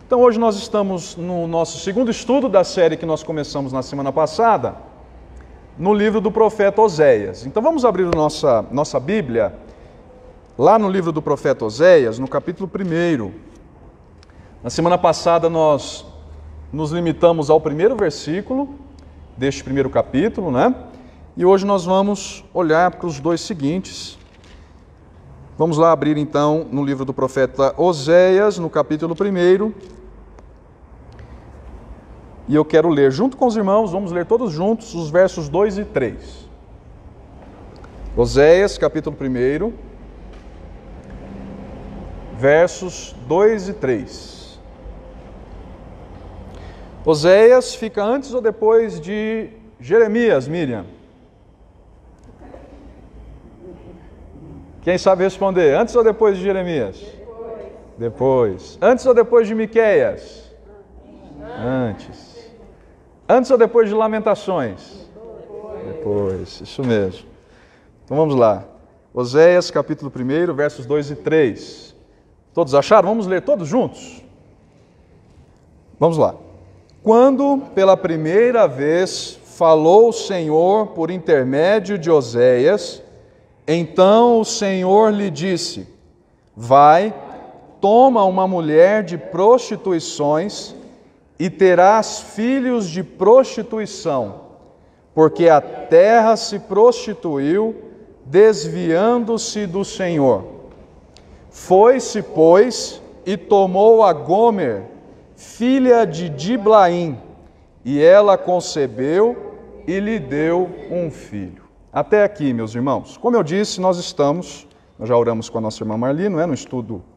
Então hoje nós estamos no nosso segundo estudo da série que nós começamos na semana passada, no livro do profeta Oséias. Então vamos abrir a nossa Bíblia, lá no livro do profeta Oséias, no capítulo 1. Na semana passada nós nos limitamos ao primeiro versículo deste primeiro capítulo, né? E hoje nós vamos olhar para os dois seguintes. Vamos lá abrir então no livro do profeta Oséias, no capítulo 1. E eu quero ler junto com os irmãos, vamos ler todos juntos os versos 2 e 3. Oséias, capítulo 1, versos 2 e 3. Oséias fica antes ou depois de Jeremias, Miriam? Quem sabe responder? Antes ou depois de Jeremias? Depois. Antes ou depois de Miqueias? Antes. Antes ou depois de Lamentações? Depois, isso mesmo. Então vamos lá. Oséias, capítulo 1, versos 2 e 3. Todos acharam? Vamos ler todos juntos? Vamos lá. Quando pela primeira vez falou o Senhor por intermédio de Oséias, então o Senhor lhe disse: vai, toma uma mulher de prostituições e terás filhos de prostituição, porque a terra se prostituiu, desviando-se do Senhor. Foi-se, pois, e tomou a Gomer, filha de Diblaim, e ela concebeu e lhe deu um filho. Até aqui, meus irmãos. Como eu disse, nós já oramos com a nossa irmã Marli, não é?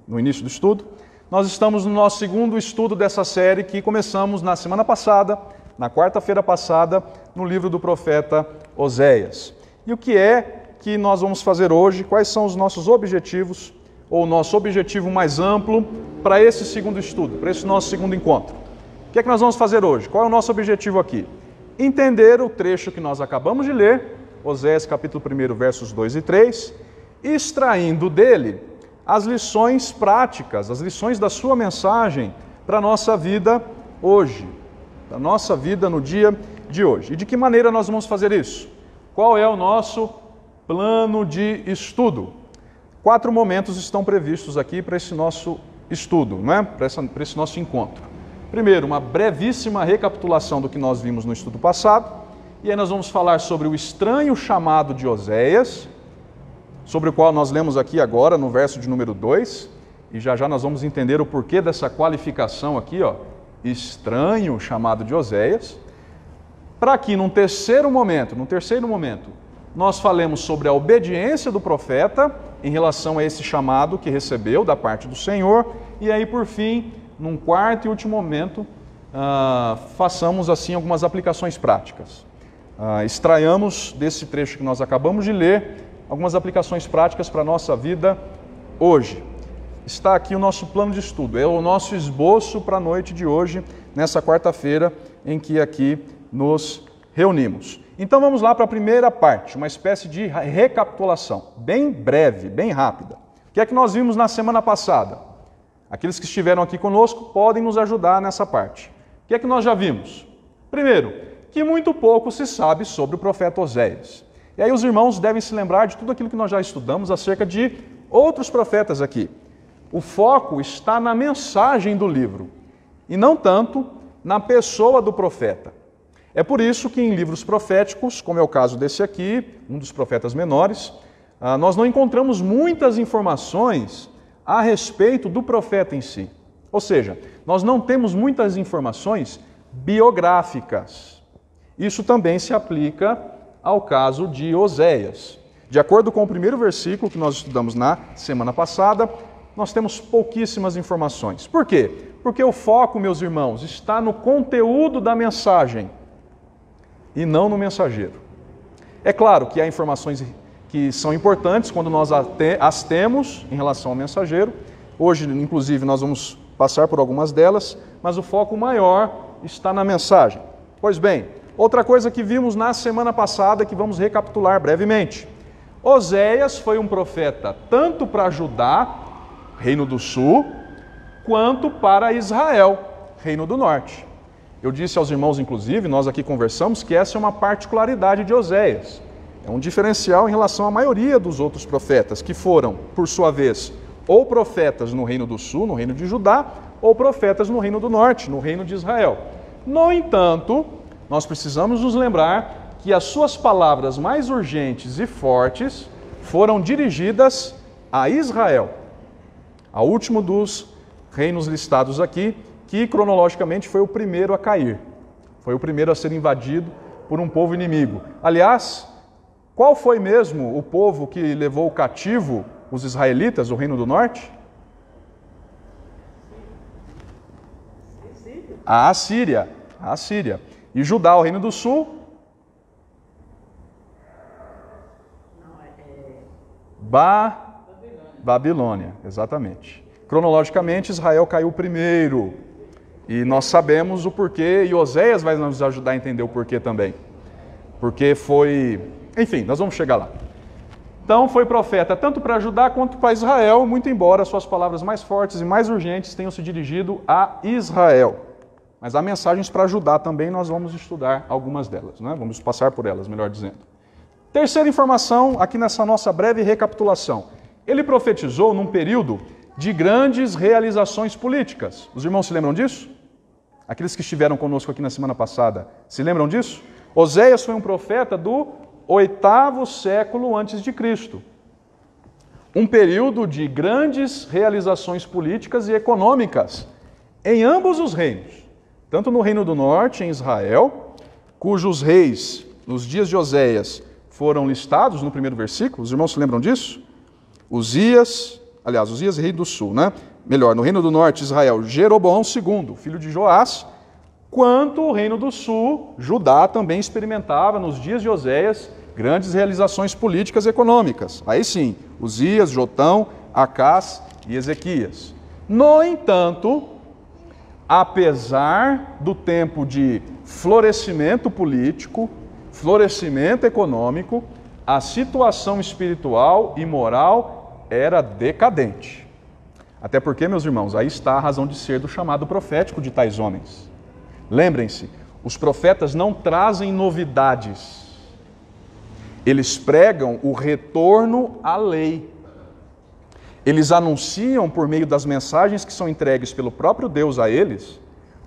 No início do estudo. Nós estamos no nosso segundo estudo dessa série que começamos na semana passada, na quarta-feira passada, no livro do profeta Oséias. E o que é que nós vamos fazer hoje? Quais são os nossos objetivos, ou o nosso objetivo mais amplo para esse segundo estudo, para esse nosso segundo encontro? O que é que nós vamos fazer hoje? Qual é o nosso objetivo aqui? Entender o trecho que nós acabamos de ler, Oséias capítulo 1, versos 2 e 3, extraindo dele as lições práticas, as lições da sua mensagem para a nossa vida hoje, para a nossa vida no dia de hoje. E de que maneira nós vamos fazer isso? Qual é o nosso plano de estudo? 4 momentos estão previstos aqui para esse nosso estudo, não é? Para esse nosso encontro. Primeiro, uma brevíssima recapitulação do que nós vimos no estudo passado, e aí nós vamos falar sobre o estranho chamado de Oséias, sobre o qual nós lemos aqui agora no verso de número 2, e já já nós vamos entender o porquê dessa qualificação aqui, ó, estranho chamado de Oséias, para que num terceiro momento, nós falemos sobre a obediência do profeta em relação a esse chamado que recebeu da parte do Senhor, e aí por fim, num quarto e último momento, façamos assim algumas aplicações práticas. Extraiamos desse trecho que nós acabamos de ler algumas aplicações práticas para a nossa vida hoje. Está aqui o nosso plano de estudo, é o nosso esboço para a noite de hoje, nessa quarta-feira em que aqui nos reunimos. Então vamos lá para a primeira parte, uma espécie de recapitulação, bem breve, bem rápida. O que é que nós vimos na semana passada? Aqueles que estiveram aqui conosco podem nos ajudar nessa parte. O que é que nós já vimos? Primeiro, que muito pouco se sabe sobre o profeta Oséias. E aí os irmãos devem se lembrar de tudo aquilo que nós já estudamos acerca de outros profetas aqui. O foco está na mensagem do livro, e não tanto na pessoa do profeta. É por isso que em livros proféticos, como é o caso desse aqui, um dos profetas menores, nós não encontramos muitas informações a respeito do profeta em si. Ou seja, nós não temos muitas informações biográficas. Isso também se aplica ao caso de Oséias. De acordo com o primeiro versículo que nós estudamos na semana passada, nós temos pouquíssimas informações. Por quê? Porque o foco, meus irmãos, está no conteúdo da mensagem e não no mensageiro. É claro que há informações que são importantes quando nós as temos em relação ao mensageiro. Hoje, inclusive, nós vamos passar por algumas delas, mas o foco maior está na mensagem. Pois bem, outra coisa que vimos na semana passada, que vamos recapitular brevemente. Oséias foi um profeta tanto para Judá, reino do sul, quanto para Israel, reino do norte. Eu disse aos irmãos, inclusive, nós aqui conversamos, que essa é uma particularidade de Oséias. É um diferencial em relação à maioria dos outros profetas, que foram, por sua vez, ou profetas no reino do sul, no reino de Judá, ou profetas no reino do norte, no reino de Israel. No entanto, nós precisamos nos lembrar que as suas palavras mais urgentes e fortes foram dirigidas a Israel, ao último dos reinos listados aqui, que cronologicamente foi o primeiro a cair, foi o primeiro a ser invadido por um povo inimigo. Aliás, qual foi mesmo o povo que levou cativo os israelitas, o reino do norte? A Assíria. A Assíria. E Judá, o reino do sul? Babilônia, exatamente. Cronologicamente, Israel caiu primeiro. E nós sabemos o porquê, e Oséias vai nos ajudar a entender o porquê também. Porque foi... Enfim, nós vamos chegar lá. Então, foi profeta tanto para Judá quanto para Israel, muito embora suas palavras mais fortes e mais urgentes tenham se dirigido a Israel. Mas há mensagens para Judá também, nós vamos estudar algumas delas, né? Vamos passar por elas, melhor dizendo. Terceira informação, aqui nessa nossa breve recapitulação. Ele profetizou num período de grandes realizações políticas. Os irmãos se lembram disso? Aqueles que estiveram conosco aqui na semana passada, se lembram disso? Oséias foi um profeta do 8º século antes de Cristo. Um período de grandes realizações políticas e econômicas em ambos os reinos. Tanto no reino do norte, em Israel, cujos reis, nos dias de Oséias, foram listados no primeiro versículo. Os irmãos se lembram disso? Uzias, rei do sul, né? Melhor, no reino do norte, Israel, Jeroboão II, filho de Joás, quanto o reino do sul, Judá, também experimentava, nos dias de Oséias, grandes realizações políticas e econômicas. Aí sim, Uzias, Jotão, Acás e Ezequias. No entanto, apesar do tempo de florescimento político, florescimento econômico, a situação espiritual e moral era decadente. Até porque, meus irmãos, aí está a razão de ser do chamado profético de tais homens. Lembrem-se, os profetas não trazem novidades. Eles pregam o retorno à lei. Eles anunciam, por meio das mensagens que são entregues pelo próprio Deus a eles,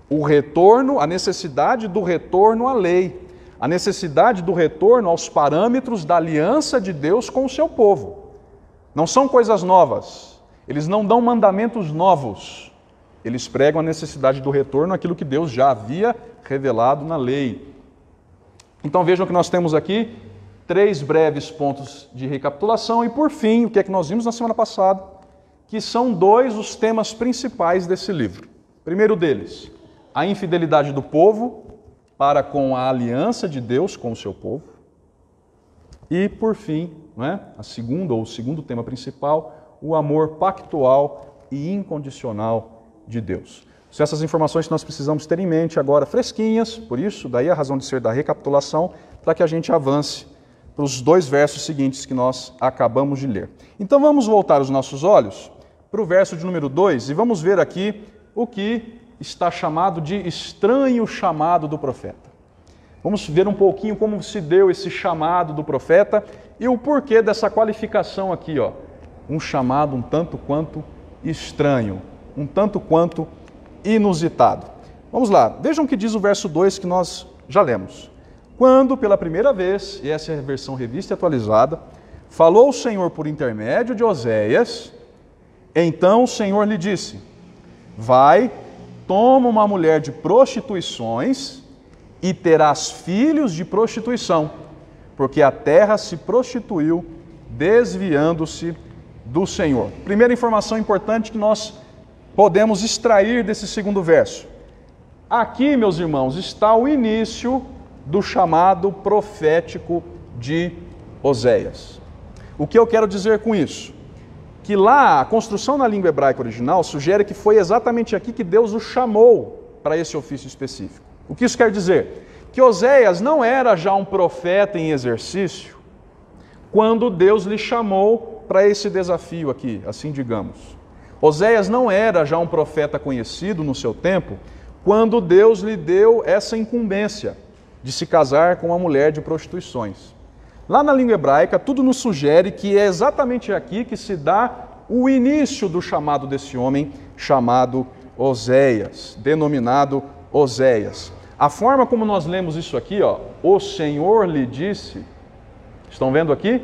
o retorno, a necessidade do retorno à lei, a necessidade do retorno aos parâmetros da aliança de Deus com o seu povo. Não são coisas novas, eles não dão mandamentos novos, eles pregam a necessidade do retorno àquilo que Deus já havia revelado na lei. Então vejam que nós temos aqui 3 breves pontos de recapitulação e, por fim, o que é que nós vimos na semana passada, que são 2 os temas principais desse livro. Primeiro deles, a infidelidade do povo para com a aliança de Deus com o seu povo. E, por fim, o segundo tema principal, o amor pactual e incondicional de Deus. São essas informações que nós precisamos ter em mente agora, fresquinhas, por isso, daí a razão de ser da recapitulação, para que a gente avance para os 2 versos seguintes que nós acabamos de ler. Então vamos voltar os nossos olhos para o verso de número 2 e vamos ver aqui o que está chamado de estranho chamado do profeta. Vamos ver um pouquinho como se deu esse chamado do profeta e o porquê dessa qualificação aqui, um chamado um tanto quanto estranho, um tanto quanto inusitado. Vamos lá, vejam o que diz o verso 2 que nós já lemos. Quando, pela primeira vez, e essa é a versão revista e atualizada, falou o Senhor por intermédio de Oséias, então o Senhor lhe disse: vai, toma uma mulher de prostituições e terás filhos de prostituição, porque a terra se prostituiu, desviando-se do Senhor. Primeira informação importante que nós podemos extrair desse segundo verso. Aqui, meus irmãos, está o início do chamado profético de Oséias. O que eu quero dizer com isso? Que lá, a construção na língua hebraica original sugere que foi exatamente aqui que Deus o chamou para esse ofício específico. O que isso quer dizer? Que Oséias não era já um profeta em exercício quando Deus lhe chamou para esse desafio aqui, assim digamos. Oséias não era já um profeta conhecido no seu tempo, quando Deus lhe deu essa incumbência de se casar com uma mulher de prostituições. Lá na língua hebraica, tudo nos sugere que é exatamente aqui que se dá o início do chamado desse homem, chamado Oséias, denominado Oséias. A forma como nós lemos isso aqui, ó, o Senhor lhe disse, estão vendo aqui?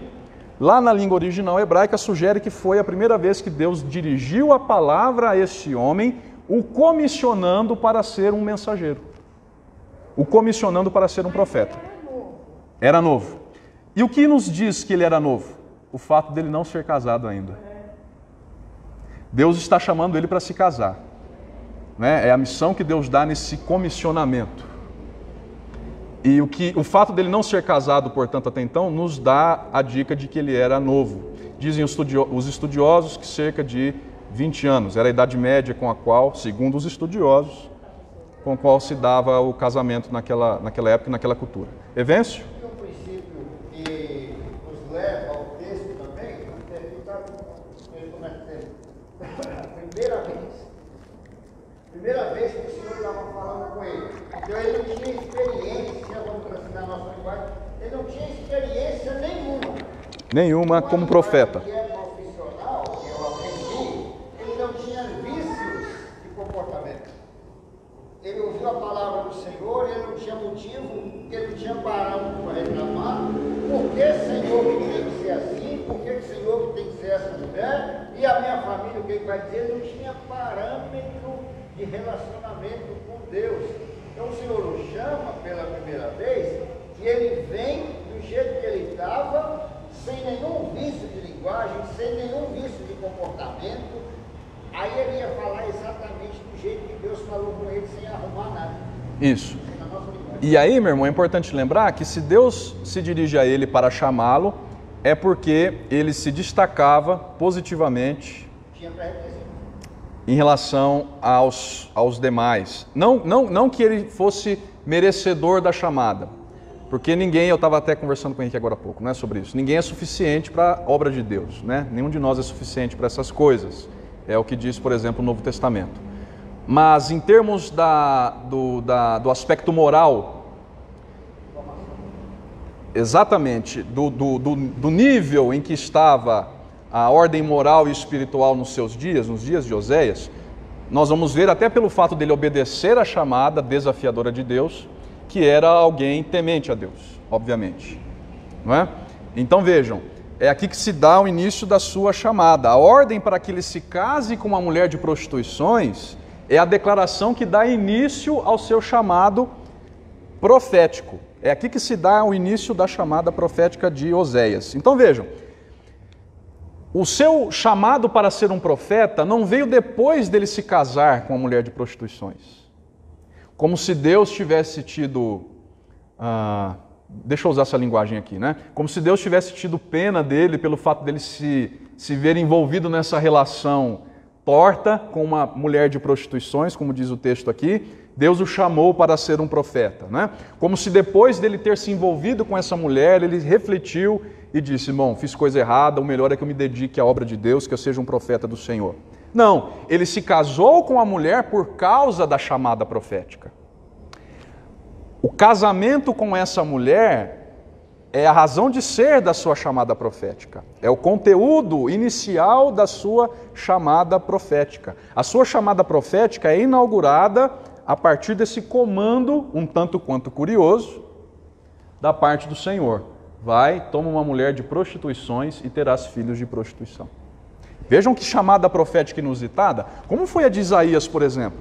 Lá na língua original hebraica sugere que foi a primeira vez que Deus dirigiu a palavra a este homem, o comissionando para ser um mensageiro, o comissionando para ser um profeta. Era novo. E o que nos diz que ele era novo? O fato dele não ser casado ainda. Deus está chamando ele para se casar. Né? É a missão que Deus dá nesse comissionamento. E o fato dele não ser casado, portanto, até então, nos dá a dica de que ele era novo. Dizem os estudiosos que cerca de 20 anos. Era a idade média com a qual, segundo os estudiosos, com a qual se dava o casamento naquela época e naquela cultura. Evêncio? Tem um princípio que nos leva ao texto também, até ficar primeira vez que o Senhor estava falando com ele. Então ele não tinha experiência, vamos trazer na nossa linguagem, ele não tinha experiência nenhuma. Nenhuma como profeta. Que é profissional, que eu aprendi, ele não tinha vícios de comportamento. Ele ouviu a palavra do Senhor, ele não tinha motivo, ele não tinha parâmetro para reclamar. Por que, Senhor, que tem que ser assim? Por que, Senhor, que tem que ser essa mulher? E a minha família, o que ele vai dizer? Ele não tinha parâmetro de relacionamento com Deus. Então o Senhor o chama pela primeira vez e ele vem do jeito que ele estava, sem nenhum vício de linguagem, sem nenhum vício de comportamento. Aí ele ia falar exatamente do jeito que Deus falou com ele, sem arrumar nada. Isso. E aí, meu irmão, é importante lembrar que se Deus se dirige a ele para chamá-lo, é porque ele se destacava positivamente em relação aos demais. Não que ele fosse merecedor da chamada, porque ninguém, eu estava até conversando com o Henrique agora há pouco, né, sobre isso, ninguém é suficiente para a obra de Deus, né? Nenhum de nós é suficiente para essas coisas. É o que diz, por exemplo, o Novo Testamento. Mas em termos do aspecto moral, exatamente, do nível em que estava a ordem moral e espiritual nos seus dias, nos dias de Oséias, nós vamos ver até pelo fato dele obedecer à chamada desafiadora de Deus, que era alguém temente a Deus, obviamente. Não é? Então vejam, é aqui que se dá o início da sua chamada. A ordem para que ele se case com uma mulher de prostituições é a declaração que dá início ao seu chamado profético. É aqui que se dá o início da chamada profética de Oséias. Então vejam, o seu chamado para ser um profeta não veio depois dele se casar com uma mulher de prostituições. Como se Deus tivesse tido... deixa eu usar essa linguagem aqui, né? Como se Deus tivesse tido pena dele pelo fato dele se ver envolvido nessa relação torta com uma mulher de prostituições, como diz o texto aqui. Deus o chamou para ser um profeta, né? Como se depois dele ter se envolvido com essa mulher, ele refletiu e disse, bom, fiz coisa errada, o melhor é que eu me dedique à obra de Deus, que eu seja um profeta do Senhor. Não, ele se casou com a mulher por causa da chamada profética. O casamento com essa mulher é a razão de ser da sua chamada profética. É o conteúdo inicial da sua chamada profética. A sua chamada profética é inaugurada a partir desse comando, um tanto quanto curioso, da parte do Senhor. Vai, toma uma mulher de prostituições e terás filhos de prostituição. Vejam que chamada profética inusitada. Como foi a de Isaías, por exemplo?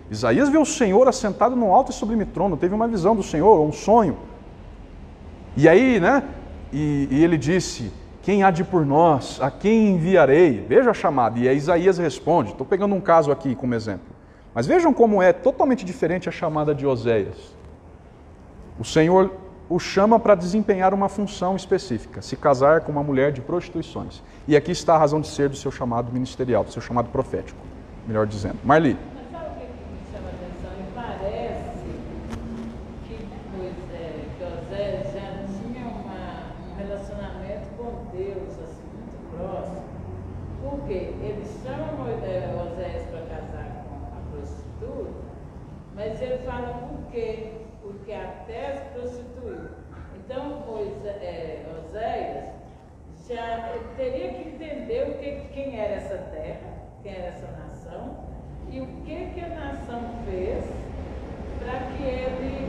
Isaías viu o Senhor assentado no alto e sublime trono, teve uma visão do Senhor, um sonho. E aí, né? E ele disse, quem há de por nós? A quem enviarei? Veja a chamada. E aí Isaías responde, estou pegando um caso aqui como exemplo. Mas vejam como é totalmente diferente a chamada de Oséias. O Senhor o chama para desempenhar uma função específica, se casar com uma mulher de prostituições. E aqui está a razão de ser do seu chamado ministerial, do seu chamado profético, melhor dizendo. Marli. Mas sabe o que me chama a atenção? E parece que Oséias já tinha um relacionamento com Deus assim, muito próximo. Porque ele chama Mas ele fala por quê? Porque até se prostituiu. Então, Oséias já teria que entender quem era essa terra, quem era essa nação, e o que a nação fez para que ele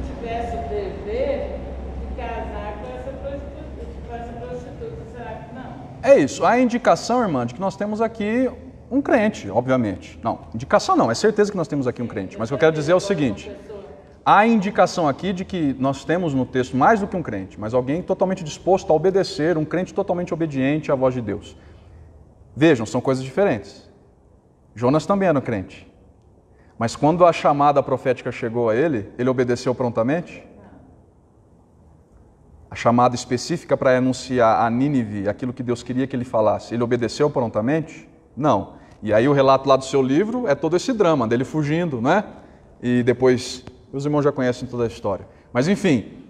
tivesse o dever de casar com essa prostituta. Será que não? É isso. A indicação, irmã, de que nós temos aqui um crente, obviamente. Não, indicação não, é certeza que nós temos aqui um crente. Mas o que eu quero dizer é o seguinte: há indicação aqui de que nós temos no texto mais do que um crente, mas alguém totalmente disposto a obedecer, um crente totalmente obediente à voz de Deus. Vejam, são coisas diferentes. Jonas também era um crente. Mas quando a chamada profética chegou a ele obedeceu prontamente? A chamada específica para anunciar a Nínive aquilo que Deus queria que ele falasse, ele obedeceu prontamente? Não. E aí o relato lá do seu livro é todo esse drama dele fugindo, né? E depois, os irmãos já conhecem toda a história. Mas enfim,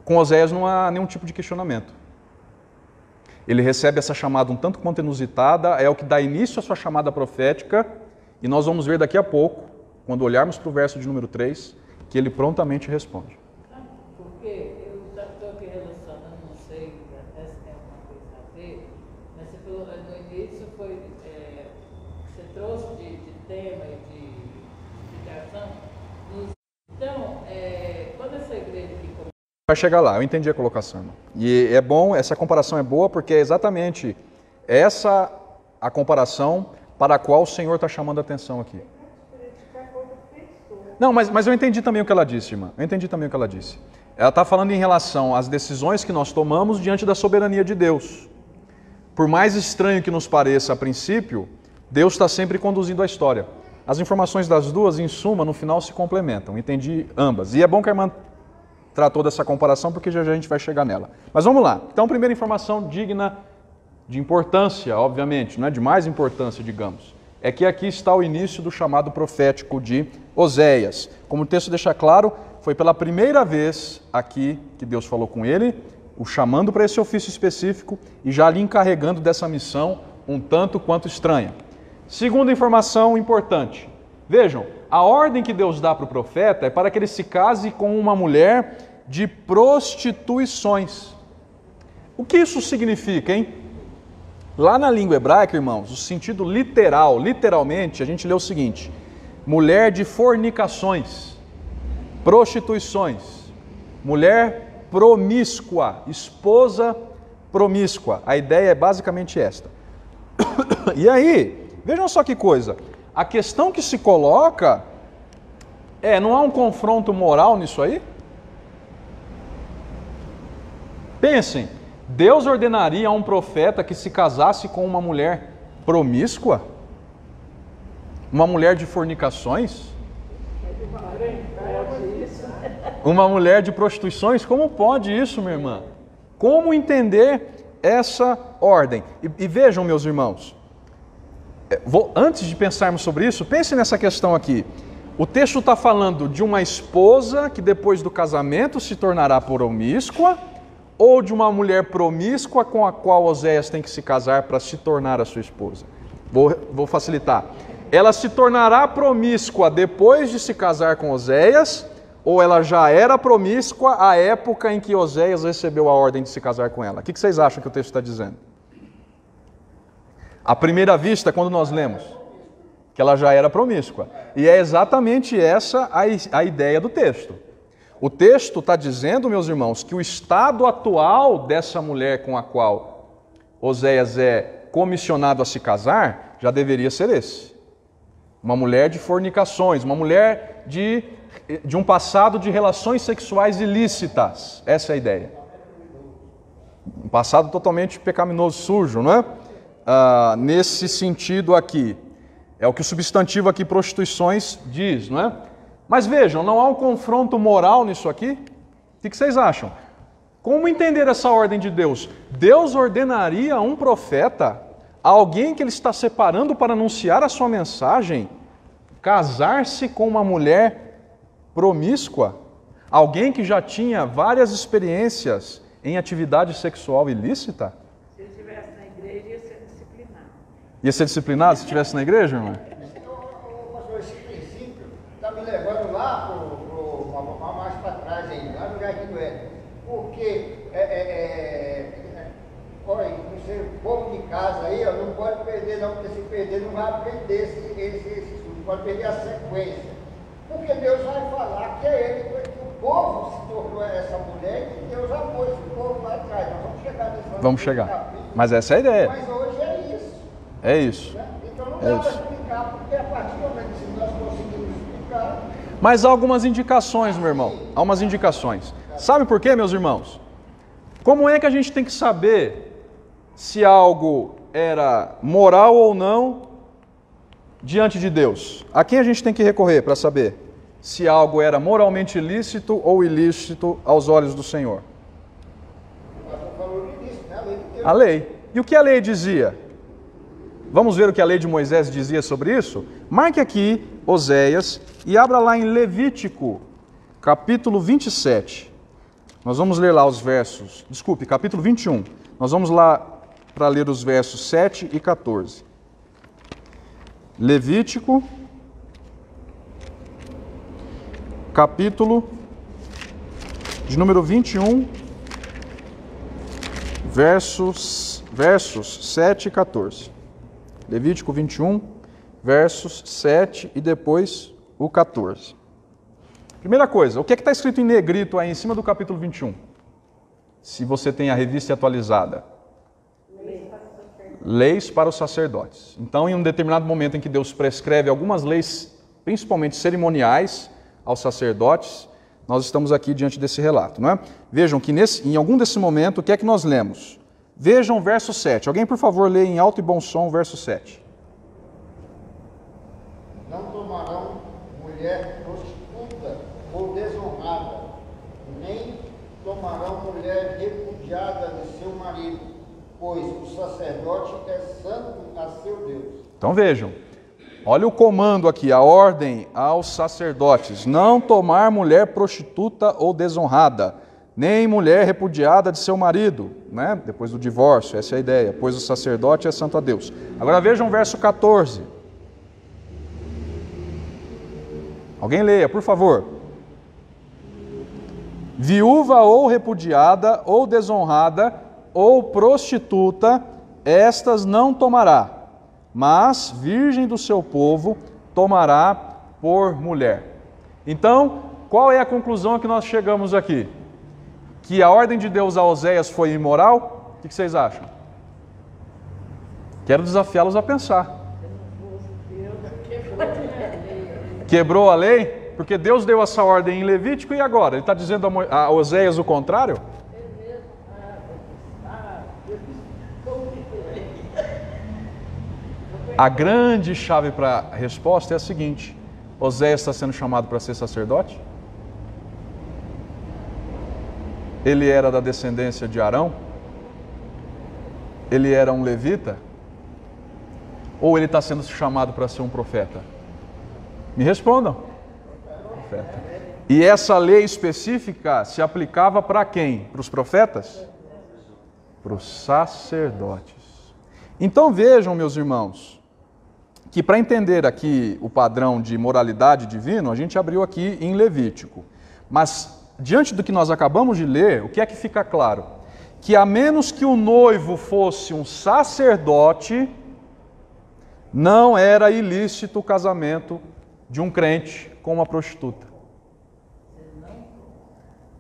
com Oséias não há nenhum tipo de questionamento. Ele recebe essa chamada um tanto quanto inusitada, é o que dá início à sua chamada profética, e nós vamos ver daqui a pouco, quando olharmos para o verso de número 3, que ele prontamente responde. Porque eu estou aqui relacionando, não sei, até se tem alguma coisa a ver, mas você falou, no início você trouxe de tema e de explicação. Então, quando essa igreja aqui começou... Vai chegar lá, eu entendi a colocação, irmão. E é bom, essa comparação é boa, porque é exatamente essa a comparação para a qual o Senhor está chamando a atenção aqui. Não, mas eu entendi também o que ela disse, irmã. Eu entendi também o que ela disse. Ela está falando em relação às decisões que nós tomamos diante da soberania de Deus. Por mais estranho que nos pareça a princípio, Deus está sempre conduzindo a história. As informações das duas, em suma, no final se complementam. Entendi ambas. E é bom que a irmã tratou dessa comparação, porque já a gente vai chegar nela. Mas vamos lá. Então, primeira informação digna de importância, obviamente, não é de mais importância, digamos, é que aqui está o início do chamado profético de Oséias. Como o texto deixa claro, foi pela primeira vez aqui que Deus falou com ele, o chamando para esse ofício específico e já lhe encarregando dessa missão um tanto quanto estranha. Segunda informação importante. Vejam, a ordem que Deus dá para o profeta é para que ele se case com uma mulher de prostituições. O que isso significa, hein? Lá na língua hebraica, irmãos, o sentido literal, literalmente, a gente lê o seguinte: mulher de fornicações, prostituições, mulher promíscua, esposa promíscua. A ideia é basicamente esta. E aí, vejam só que coisa, a questão que se coloca não há um confronto moral nisso aí? Pensem, Deus ordenaria a um profeta que se casasse com uma mulher promíscua? Uma mulher de fornicações? Uma mulher de prostituições? Como pode isso, minha irmã? Como entender essa ordem? E vejam, meus irmãos, antes de pensarmos sobre isso, pense nessa questão aqui. O texto está falando de uma esposa que depois do casamento se tornará promíscua, ou de uma mulher promíscua com a qual Oséias tem que se casar para se tornar a sua esposa? Vou facilitar. Ela se tornará promíscua depois de se casar com Oséias, ou ela já era promíscua à época em que Oséias recebeu a ordem de se casar com ela? O que vocês acham que o texto está dizendo? À primeira vista, quando nós lemos que ela já era promíscua. E é exatamente essa a ideia do texto. O texto está dizendo, meus irmãos, que o estado atual dessa mulher com a qual Oséias é comissionado a se casar já deveria ser esse. Uma mulher de fornicações, uma mulher de um passado de relações sexuais ilícitas. Essa é a ideia. Um passado totalmente pecaminoso, sujo, não é? Nesse sentido aqui. É o que o substantivo aqui, prostituições, diz, não é? Mas vejam, não há um confronto moral nisso aqui? O que vocês acham? Como entender essa ordem de Deus? Deus ordenaria a um profeta, a alguém que ele está separando para anunciar a sua mensagem, casar-se com uma mulher promíscua? Alguém que já tinha várias experiências em atividade sexual ilícita? Se ele estivesse na igreja, ia ser disciplinado. Ia ser disciplinado se estivesse na igreja, irmão? Pastor, esse princípio está você, povo de casa aí, ó, não pode perder não, porque se perder não vai aprender esse estudo, não pode perder a sequência. Porque Deus vai falar que é ele, que o povo se tornou essa mulher e que Deus amou esse povo lá atrás. Nós vamos chegar nesse Vamos chegar. Mas essa é a ideia. Mas hoje é isso. É isso. Né? Então não dá para explicar, porque a partir do momento que nós conseguimos explicar. Mas há algumas indicações, meu irmão. Há umas indicações. Sabe por quê, meus irmãos? Como é que a gente tem que saber se algo era moral ou não diante de Deus? A quem a gente tem que recorrer para saber se algo era moralmente ilícito ou ilícito aos olhos do Senhor? A lei. E o que a lei dizia? Vamos ver o que a lei de Moisés dizia sobre isso? Marque aqui Oséias e abra lá em Levítico, capítulo 27. Nós vamos ler lá os versos, capítulo 21. Nós vamos lá para ler os versos 7 e 14. Levítico, capítulo de número 21, versos 7 e 14. Levítico 21, versos 7 e depois o 14. Primeira coisa, o que é que está escrito em negrito aí em cima do capítulo 21? Se você tem a revista atualizada. Leis para os sacerdotes. Então, em um determinado momento em que Deus prescreve algumas leis, principalmente cerimoniais, aos sacerdotes, nós estamos aqui diante desse relato, não é? Vejam que em algum desse momento, o que é que nós lemos? Vejam o verso 7. Alguém, por favor, lê em alto e bom som o verso 7. Não tomarão mulher prostituta ou desonrada, nem tomarão mulher repudiada de seu marido, pois o sacerdote é santo a seu Deus. Então vejam, olha o comando aqui, a ordem aos sacerdotes: não tomar mulher prostituta ou desonrada, nem mulher repudiada de seu marido, né? Depois do divórcio, essa é a ideia, pois o sacerdote é santo a Deus. Agora vejam o verso 14. Alguém leia, por favor. Viúva ou repudiada ou desonrada ou prostituta, estas não tomará, mas virgem do seu povo tomará por mulher. Então, qual é a conclusão a que nós chegamos aqui? Que a ordem de Deus a Oséias foi imoral? O que vocês acham? Quero desafiá-los a pensar. Quebrou a lei? Porque Deus deu essa ordem em Levítico e agora? Ele está dizendo a Oséias o contrário? A grande chave para a resposta é a seguinte: Oséias está sendo chamado para ser sacerdote? Ele era da descendência de Arão? Ele era um levita? Ou ele está sendo chamado para ser um profeta? Me respondam. Profeta. E essa lei específica se aplicava para quem? Para os profetas? Para os sacerdotes. Então vejam, meus irmãos, que para entender aqui o padrão de moralidade divino, a gente abriu aqui em Levítico. Mas, diante do que nós acabamos de ler, o que é que fica claro? Que a menos que o noivo fosse um sacerdote, não era ilícito o casamento de um crente com uma prostituta.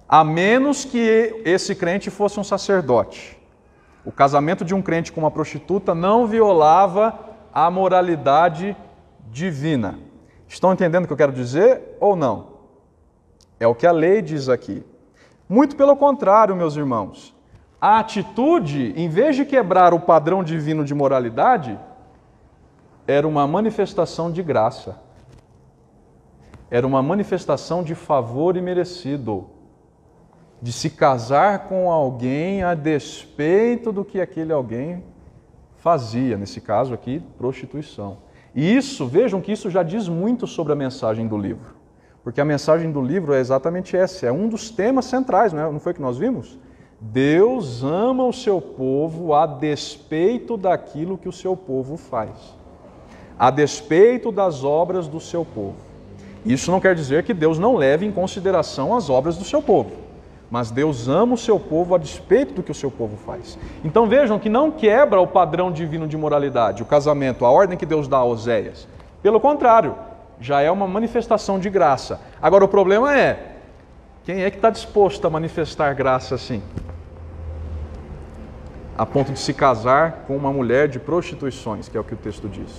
A menos que esse crente fosse um sacerdote. O casamento de um crente com uma prostituta não violava a moralidade divina. Estão entendendo o que eu quero dizer ou não? É o que a lei diz aqui. Muito pelo contrário, meus irmãos. A atitude, em vez de quebrar o padrão divino de moralidade, era uma manifestação de graça. Era uma manifestação de favor imerecido. De se casar com alguém a despeito do que aquele alguém fazia, nesse caso aqui, prostituição. E isso, vejam que isso já diz muito sobre a mensagem do livro. Porque a mensagem do livro é exatamente essa, é um dos temas centrais, não foi que nós vimos? Deus ama o seu povo a despeito daquilo que o seu povo faz. A despeito das obras do seu povo. Isso não quer dizer que Deus não leve em consideração as obras do seu povo. mas Deus ama o seu povo a despeito do que o seu povo faz. Então vejam que não quebra o padrão divino de moralidade, o casamento, a ordem que Deus dá a Oséias. Pelo contrário, já é uma manifestação de graça. Agora o problema é, quem é que está disposto a manifestar graça assim? A ponto de se casar com uma mulher de prostituições, que é o que o texto diz.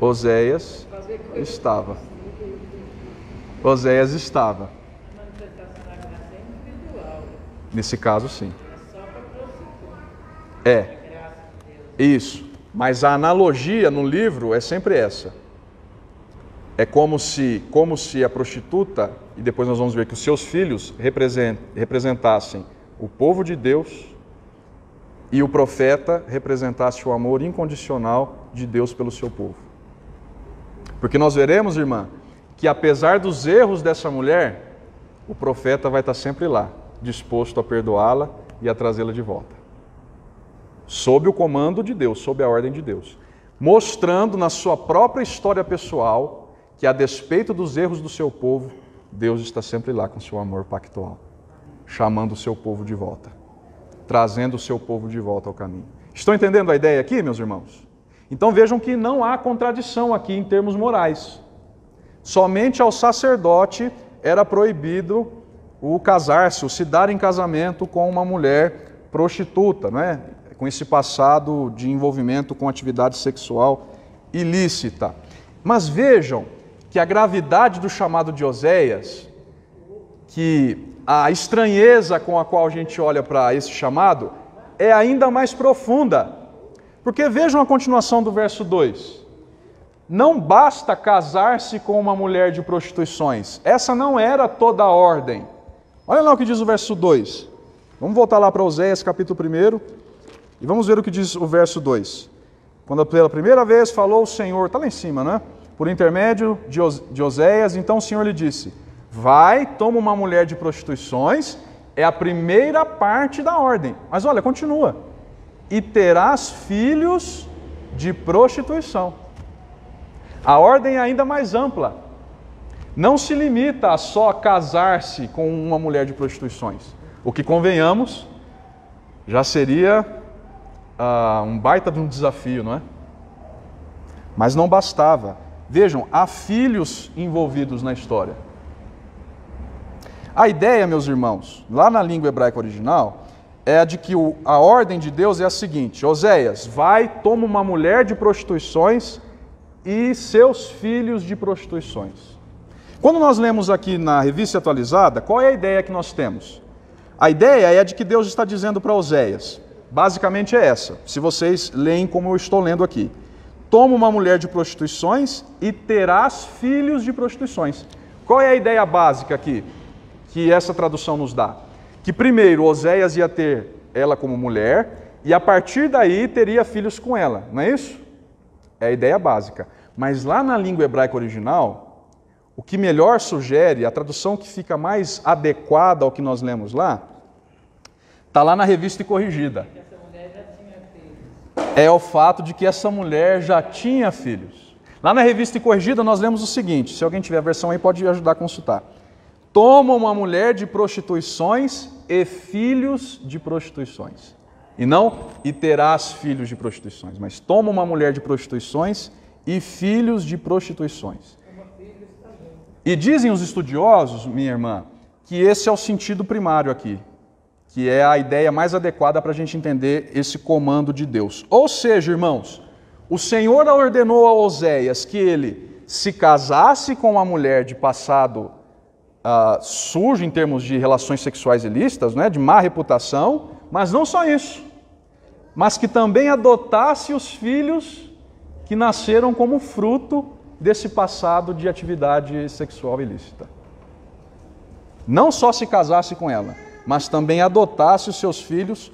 Oséias estava. Oséias estava. A manifestação da graça é individual. Nesse caso, sim. É só para prostituir. É, A graça de Deus. isso. Mas a analogia no livro é sempre essa. É como se a prostituta, e depois nós vamos ver que os seus filhos representassem o povo de Deus e o profeta representasse o amor incondicional de Deus pelo seu povo. Porque nós veremos, irmã, que apesar dos erros dessa mulher, o profeta vai estar sempre lá, disposto a perdoá-la e a trazê-la de volta. Sob o comando de Deus, sob a ordem de Deus. Mostrando na sua própria história pessoal que, a despeito dos erros do seu povo, Deus está sempre lá com seu amor pactual, chamando o seu povo de volta, trazendo o seu povo de volta ao caminho. Estão entendendo a ideia aqui, meus irmãos? Então vejam que não há contradição aqui em termos morais. Somente ao sacerdote era proibido o casar-se, o se dar em casamento com uma mulher prostituta, não é? Com esse passado de envolvimento com atividade sexual ilícita. Mas vejam que a gravidade do chamado de Oséias, que a estranheza com a qual a gente olha para esse chamado, é ainda mais profunda. Porque vejam a continuação do verso 2. Não basta casar-se com uma mulher de prostituições. Essa não era toda a ordem. Olha lá o que diz o verso 2. Vamos voltar lá para Oséias, capítulo 1, e vamos ver o que diz o verso 2. Quando pela primeira vez falou o Senhor, está lá em cima, não é? Por intermédio de Oséias, então o Senhor lhe disse: vai, toma uma mulher de prostituições, é a primeira parte da ordem. Mas olha, continua. E terás filhos de prostituição. A ordem é ainda mais ampla. Não se limita a só casar-se com uma mulher de prostituições. O que, convenhamos, já seria um baita de um desafio, não é? Mas não bastava. Vejam, há filhos envolvidos na história. A ideia, meus irmãos, lá na língua hebraica original, é a de que a ordem de Deus é a seguinte: Oséias, vai, toma uma mulher de prostituições e seus filhos de prostituições. Quando nós lemos aqui na Revista Atualizada, qual é a ideia que nós temos? A ideia é a de que Deus está dizendo para Oséias, basicamente é essa, se vocês leem como eu estou lendo aqui: toma uma mulher de prostituições e terás filhos de prostituições. Qual é a ideia básica aqui que essa tradução nos dá? Que primeiro Oséias ia ter ela como mulher e a partir daí teria filhos com ela, não é isso? É a ideia básica. Mas lá na língua hebraica original, o que melhor sugere, a tradução que fica mais adequada ao que nós lemos lá, está lá na Revista e Corrigida. É o fato de que essa mulher já tinha filhos. Lá na Revista e Corrigida nós lemos o seguinte, se alguém tiver a versão aí pode ajudar a consultar. Toma uma mulher de prostituições e filhos de prostituições. E não, e terás filhos de prostituições, mas toma uma mulher de prostituições e filhos de prostituições. E dizem os estudiosos, minha irmã, que esse é o sentido primário aqui, que é a ideia mais adequada para a gente entender esse comando de Deus. Ou seja, irmãos, o Senhor ordenou a Oséias que ele se casasse com uma mulher de passado sujo em termos de relações sexuais ilícitas, né, de má reputação, mas não só isso, mas que também adotasse os filhos que nasceram como fruto desse passado de atividade sexual ilícita. Não só se casasse com ela, mas também adotasse os seus filhos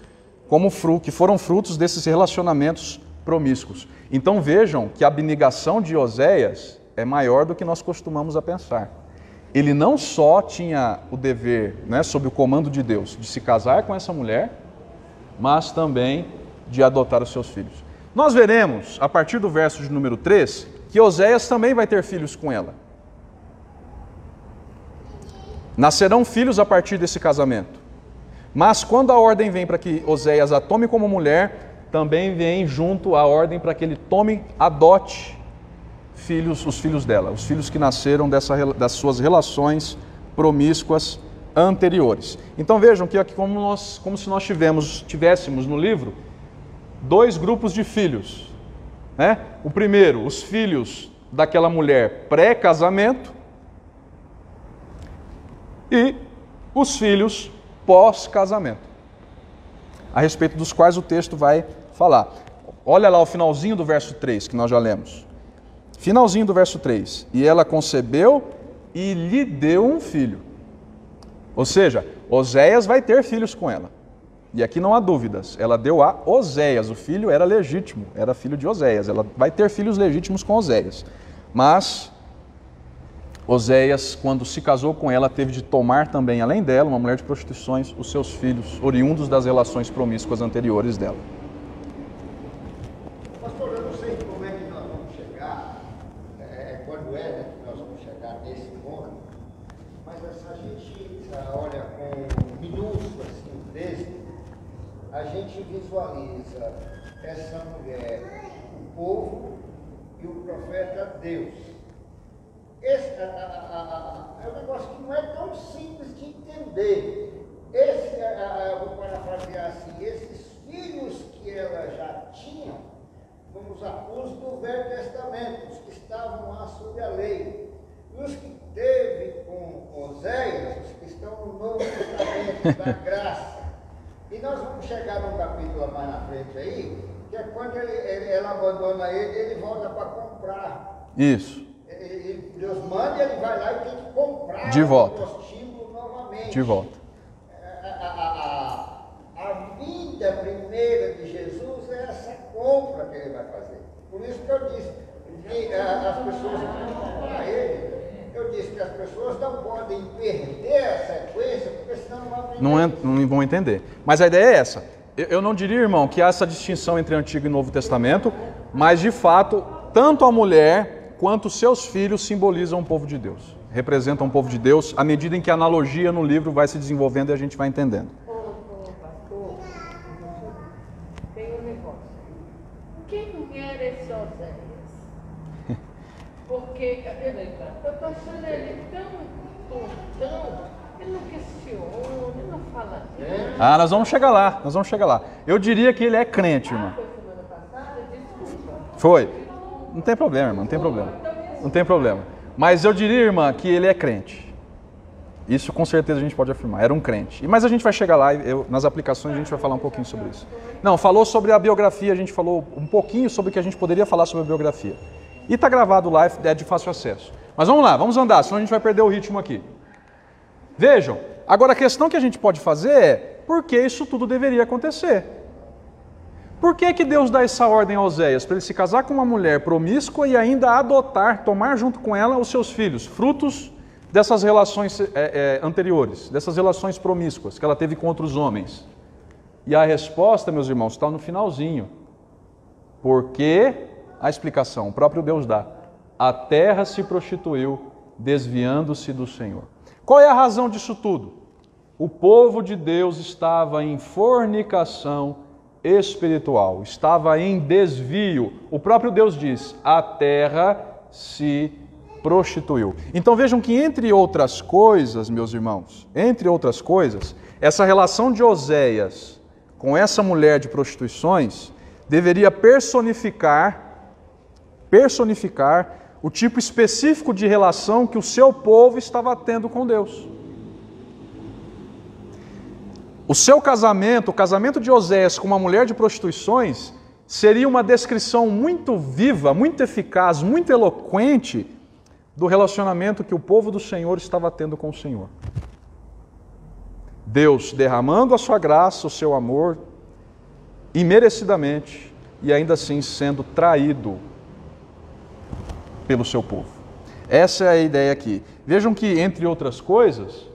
como que foram frutos desses relacionamentos promíscuos. Então vejam que a abnegação de Oséias é maior do que nós costumamos a pensar. Ele não só tinha o dever, né, sob o comando de Deus, de se casar com essa mulher, mas também de adotar os seus filhos. Nós veremos, a partir do verso de número 3, que Oséias também vai ter filhos com ela. Nascerão filhos a partir desse casamento. Mas quando a ordem vem para que Oséias a tome como mulher, também vem junto a ordem para que ele adote os filhos dela, os filhos que nasceram das suas relações promíscuas anteriores. Então vejam que aqui como se nós tivéssemos no livro 2 grupos de filhos, né? O primeiro, os filhos daquela mulher pré-casamento, e os filhos pós-casamento, a respeito dos quais o texto vai falar. Olha lá o finalzinho do verso 3, que nós já lemos. Finalzinho do verso 3. E ela concebeu e lhe deu um filho. Ou seja, Oséias vai ter filhos com ela. E aqui não há dúvidas. Ela deu a Oséias. O filho era legítimo, era filho de Oséias. Ela vai ter filhos legítimos com Oséias. Mas Oséias, quando se casou com ela, teve de tomar também, além dela, uma mulher de prostituições, os seus filhos, oriundos das relações promíscuas anteriores dela. Pastor, eu não sei como é que nós vamos chegar, quando né, que nós vamos chegar nesse ponto, mas se a gente olha com minúsculo assim, o texto, a gente visualiza essa mulher, o povo e o profeta Deus. Esse é um negócio que não é tão simples de entender. Eu vou parafrasear assim, esses filhos que ela já tinha, como os acusos do Velho Testamento, os que estavam lá sob a lei, e os que teve com Oséias, os que estão no Novo Testamento da graça. E nós vamos chegar num capítulo mais na frente aí, que é quando ela abandona ele volta para comprar. Isso. Deus manda e ele vai lá e tem que comprar de volta. O prostíbulo novamente. De volta. A vida primeira de Jesus é essa compra que ele vai fazer. Por isso que eu disse que as pessoas para ele, eu disse que as pessoas não podem perder a sequência, porque senão não vão aprender. Não vão entender. Mas a ideia é essa. Eu não diria, irmão, que há essa distinção entre Antigo e Novo Testamento, mas de fato, tanto a mulher quanto seus filhos simbolizam o povo de Deus, representam o povo de Deus, à medida em que a analogia no livro vai se desenvolvendo e a gente vai entendendo. Pastor, tem um negócio. Quem era esse Oséias? Porque, eu estou achando ele tão, ele não questiona, ele não fala disso. Nós vamos chegar lá, Eu diria que ele é crente, irmão. Foi semana passada, desculpa. Foi. Não tem problema, irmão, não tem problema. Mas eu diria, irmã, que ele é crente. Isso com certeza a gente pode afirmar, era um crente. Mas a gente vai chegar lá, nas aplicações a gente vai falar um pouquinho sobre isso. Não, falou sobre a biografia, a gente falou um pouquinho sobre o que a gente poderia falar sobre a biografia. E está gravado lá, é de fácil acesso. Mas vamos lá, vamos andar, senão a gente vai perder o ritmo aqui. Vejam, agora a questão que a gente pode fazer é, por que isso tudo deveria acontecer? Por que Deus dá essa ordem a Oséias? Para ele se casar com uma mulher promíscua e ainda adotar, tomar junto com ela os seus filhos, frutos dessas relações anteriores, dessas relações promíscuas que ela teve com outros homens. E a resposta, meus irmãos, está no finalzinho. Porque, a explicação, o próprio Deus dá. A terra se prostituiu, desviando-se do Senhor. Qual é a razão disso tudo? O povo de Deus estava em fornicação espiritual, estava em desvio. O próprio Deus diz, a terra se prostituiu. Então vejam que entre outras coisas, meus irmãos, entre outras coisas, essa relação de Oséias com essa mulher de prostituições deveria personificar o tipo específico de relação que o seu povo estava tendo com Deus. O seu casamento, o casamento de Oséias com uma mulher de prostituições, seria uma descrição muito viva, muito eficaz, muito eloquente do relacionamento que o povo do Senhor estava tendo com o Senhor. Deus derramando a sua graça, o seu amor, imerecidamente, e ainda assim sendo traído pelo seu povo. Essa é a ideia aqui. Vejam que, entre outras coisas,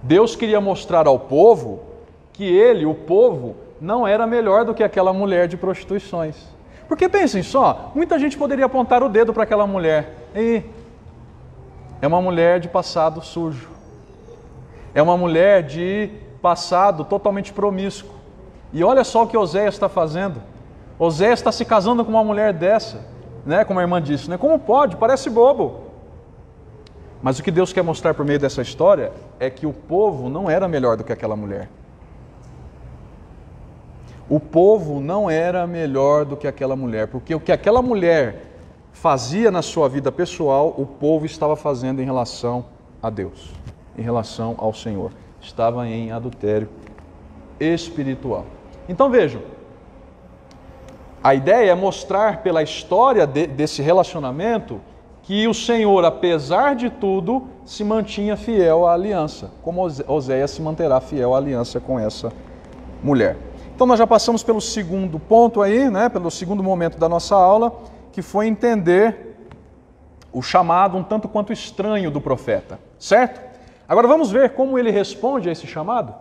Deus queria mostrar ao povo que ele, o povo, não era melhor do que aquela mulher de prostituições. Porque pensem só, muita gente poderia apontar o dedo para aquela mulher. É uma mulher de passado sujo. É uma mulher de passado totalmente promíscuo. E olha só o que Oséias está fazendo. Oséias está se casando com uma mulher dessa, né? Como a irmã disse, né? Como pode? Parece bobo. Mas o que Deus quer mostrar por meio dessa história é que o povo não era melhor do que aquela mulher. O povo não era melhor do que aquela mulher, porque o que aquela mulher fazia na sua vida pessoal, o povo estava fazendo em relação a Deus, em relação ao Senhor. Estava em adultério espiritual. Então vejam, a ideia é mostrar pela história desse relacionamento que o Senhor, apesar de tudo, se mantinha fiel à aliança, como Oséias se manterá fiel à aliança com essa mulher. Então nós já passamos pelo segundo ponto aí, né, pelo segundo momento da nossa aula, que foi entender o chamado um tanto quanto estranho do profeta, certo? Agora vamos ver como ele responde a esse chamado?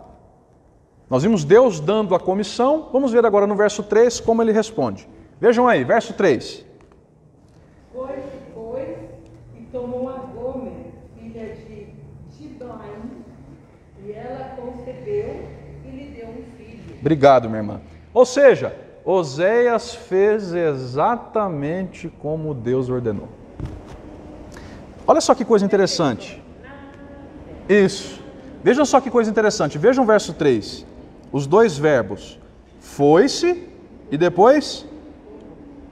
Nós vimos Deus dando a comissão, vamos ver agora no verso 3 como ele responde. Vejam aí, verso 3. Foi e tomou a Gomer, filha de Diblaim, e ela concebeu e lhe deu um filho. Obrigado, minha irmã. Ou seja, Oséias fez exatamente como Deus ordenou. Olha só que coisa interessante. Isso. Vejam só que coisa interessante. Vejam o verso 3. Os dois verbos. Foi-se e depois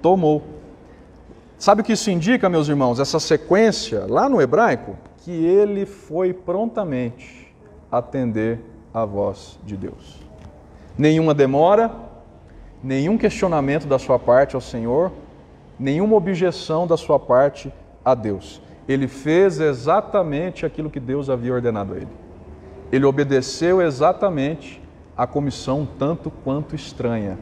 tomou. Sabe o que isso indica, meus irmãos? Essa sequência, lá no hebraico, que ele foi prontamente atender à voz de Deus. Nenhuma demora, nenhum questionamento da sua parte ao Senhor, nenhuma objeção da sua parte a Deus. Ele fez exatamente aquilo que Deus havia ordenado a ele. Ele obedeceu exatamente a comissão tanto quanto estranha.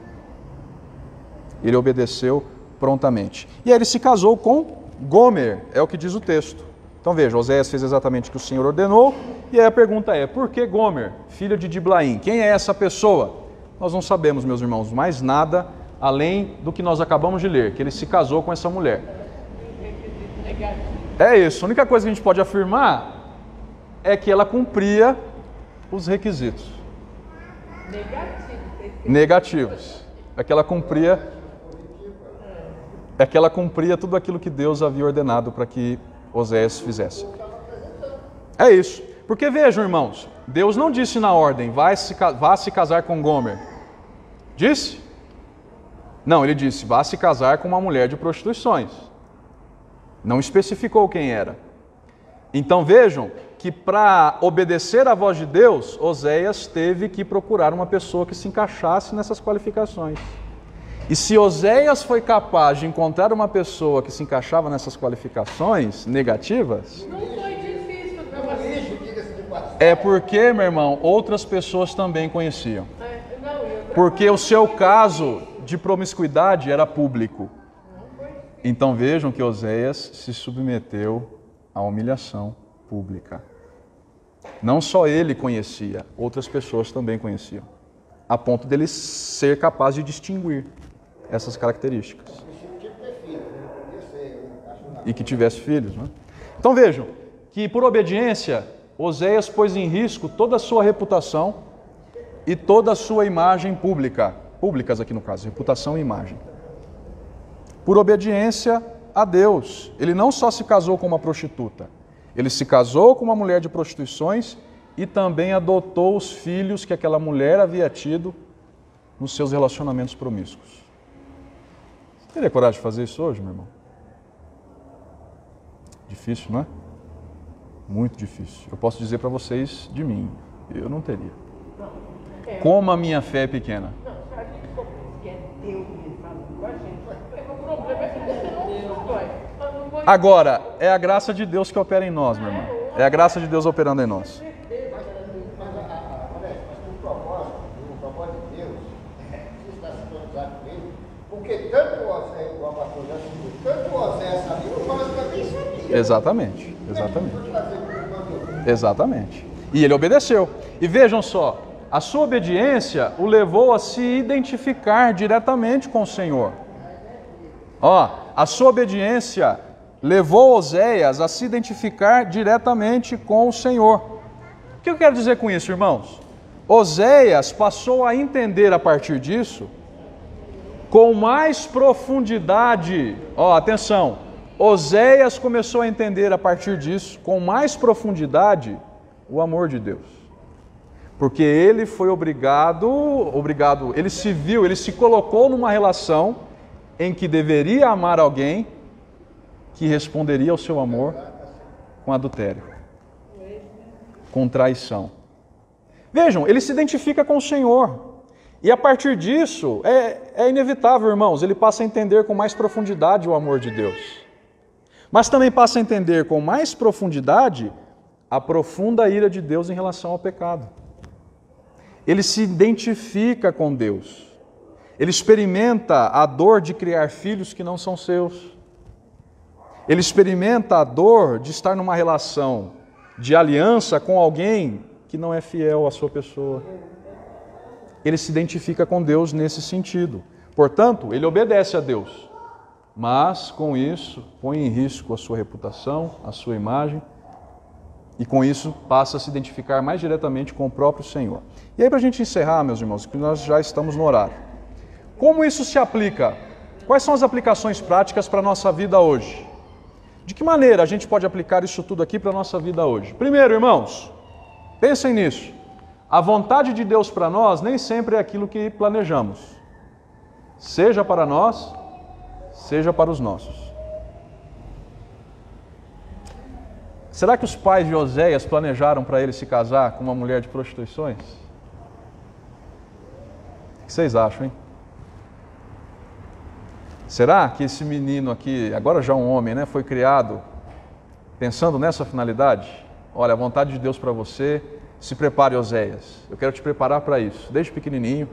Ele obedeceu prontamente. E aí ele se casou com Gomer, é o que diz o texto. Então veja, Oséias fez exatamente o que o Senhor ordenou, e aí a pergunta é, por que Gomer, filha de Diblaim? Quem é essa pessoa? Nós não sabemos, meus irmãos, mais nada além do que nós acabamos de ler, que ele se casou com essa mulher. É isso, a única coisa que a gente pode afirmar é que ela cumpria os requisitos. Negativos. É que ela cumpria tudo aquilo que Deus havia ordenado para que Oséias fizesse. É isso. Porque vejam, irmãos, Deus não disse na ordem, vá se casar com Gomer. Disse? Não, ele disse, vá se casar com uma mulher de prostituições. Não especificou quem era. Então vejam que para obedecer à voz de Deus, Oséias teve que procurar uma pessoa que se encaixasse nessas qualificações. E se Oséias foi capaz de encontrar uma pessoa que se encaixava nessas qualificações negativas, Não foi difícil para você. é porque, meu irmão, outras pessoas também conheciam. Porque o seu caso de promiscuidade era público. Então vejam que Oséias se submeteu à humilhação pública. Não só ele conhecia, outras pessoas também conheciam. A ponto dele ser capaz de distinguir essas características. E que tivesse filhos, né? Então vejam que por obediência, Oséias pôs em risco toda a sua reputação e toda a sua imagem pública. Públicas aqui no caso, reputação e imagem. Por obediência a Deus. Ele não só se casou com uma prostituta, ele se casou com uma mulher de prostituições e também adotou os filhos que aquela mulher havia tido nos seus relacionamentos promíscuos. Você teria coragem de fazer isso hoje, meu irmão? Difícil, não é? Muito difícil. Eu posso dizer para vocês de mim, eu não teria. Como a minha fé é pequena. Não, se a gente for que é Deus que fala com a gente, o problema é que você não vai. Agora, é a graça de Deus que opera em nós, meu irmão. É a graça de Deus operando em nós. O propósito de Deus, você está sintonizado com ele, porque tanto o Oséias, igual o pastor já disse, tanto o Oséias sabia, nós também sabíamos. Exatamente, exatamente. Exatamente. E ele obedeceu. E vejam só, a sua obediência o levou a se identificar diretamente com o Senhor. Ó, a sua obediência levou Oséias a se identificar diretamente com o Senhor. O que eu quero dizer com isso, irmãos? Oséias passou a entender a partir disso, com mais profundidade, atenção, Oséias começou a entender a partir disso, com mais profundidade, o amor de Deus. Porque ele foi obrigado, ele se colocou numa relação em que deveria amar alguém que responderia ao seu amor com adultério, com traição. Vejam, ele se identifica com o Senhor. E a partir disso, é inevitável, irmãos, ele passa a entender com mais profundidade o amor de Deus. Mas também passa a entender com mais profundidade a profunda ira de Deus em relação ao pecado. Ele se identifica com Deus. Ele experimenta a dor de criar filhos que não são seus. Ele experimenta a dor de estar numa relação de aliança com alguém que não é fiel à sua pessoa. Ele se identifica com Deus nesse sentido. Portanto, ele obedece a Deus, mas com isso põe em risco a sua reputação, a sua imagem, e com isso passa a se identificar mais diretamente com o próprio Senhor. E aí, para a gente encerrar, meus irmãos, que nós já estamos no horário. Como isso se aplica? Quais são as aplicações práticas para a nossa vida hoje? De que maneira a gente pode aplicar isso tudo aqui para a nossa vida hoje? Primeiro, irmãos, pensem nisso. A vontade de Deus para nós nem sempre é aquilo que planejamos. Seja para nós, seja para os nossos. Será que os pais de Oséias planejaram para ele se casar com uma mulher de prostituições? O que vocês acham, hein? Será que esse menino aqui, agora já um homem, né, foi criado pensando nessa finalidade? Olha, a vontade de Deus para você, se prepare, Oséias. Eu quero te preparar para isso, desde pequenininho.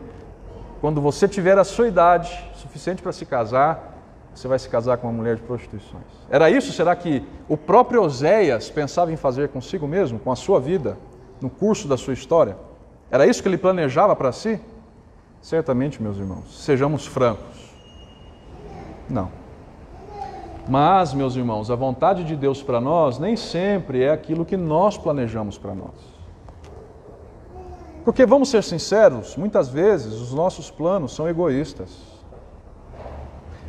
Quando você tiver a sua idade suficiente para se casar, você vai se casar com uma mulher de prostituições. Era isso? Será que o próprio Oséias pensava em fazer consigo mesmo, com a sua vida, no curso da sua história? Era isso que ele planejava para si? Certamente, meus irmãos, sejamos francos. Não. Mas, meus irmãos, a vontade de Deus para nós nem sempre é aquilo que nós planejamos para nós. Porque, vamos ser sinceros, muitas vezes os nossos planos são egoístas.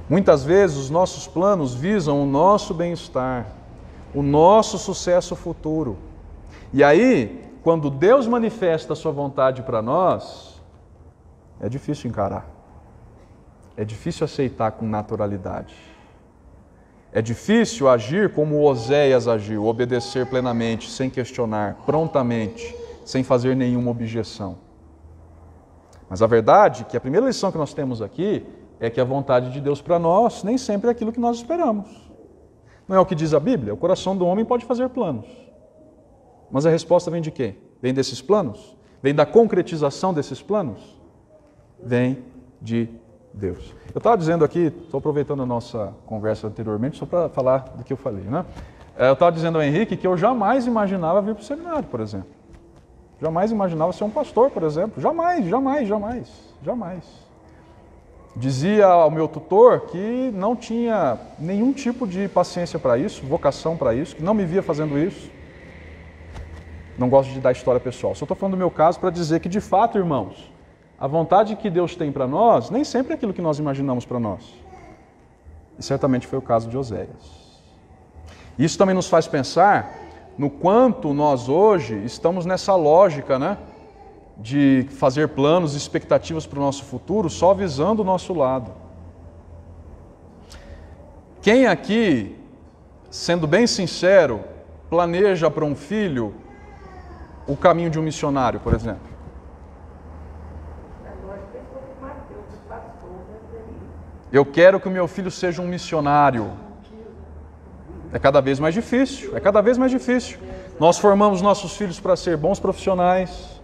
Muitas vezes os nossos planos visam o nosso bem-estar, o nosso sucesso futuro. E aí, quando Deus manifesta a sua vontade para nós, é difícil encarar. É difícil aceitar com naturalidade. É difícil agir como Oséias agiu, obedecer plenamente, sem questionar, prontamente, sem fazer nenhuma objeção. Mas a verdade é que a primeira lição que nós temos aqui é que a vontade de Deus para nós nem sempre é aquilo que nós esperamos. Não é o que diz a Bíblia? O coração do homem pode fazer planos. Mas a resposta vem de quem? Vem desses planos? Vem da concretização desses planos? Vem de Deus. Eu estava dizendo aqui, estou aproveitando a nossa conversa anteriormente, só para falar do que eu falei, né? Eu estava dizendo ao Henrique que eu jamais imaginava vir para o seminário, por exemplo. Jamais imaginava ser um pastor, por exemplo. Jamais. Dizia ao meu tutor que não tinha nenhum tipo de paciência para isso, vocação para isso, que não me via fazendo isso. Não gosto de dar história pessoal. Só estou falando do meu caso para dizer que, de fato, irmãos, a vontade que Deus tem para nós nem sempre é aquilo que nós imaginamos para nós. E certamente foi o caso de Oséias. Isso também nos faz pensar no quanto nós hoje estamos nessa lógica, né, de fazer planos e expectativas para o nosso futuro só visando o nosso lado. Quem aqui, sendo bem sincero, planeja para um filho o caminho de um missionário, por exemplo? Eu quero que o meu filho seja um missionário. É cada vez mais difícil, Nós formamos nossos filhos para ser bons profissionais.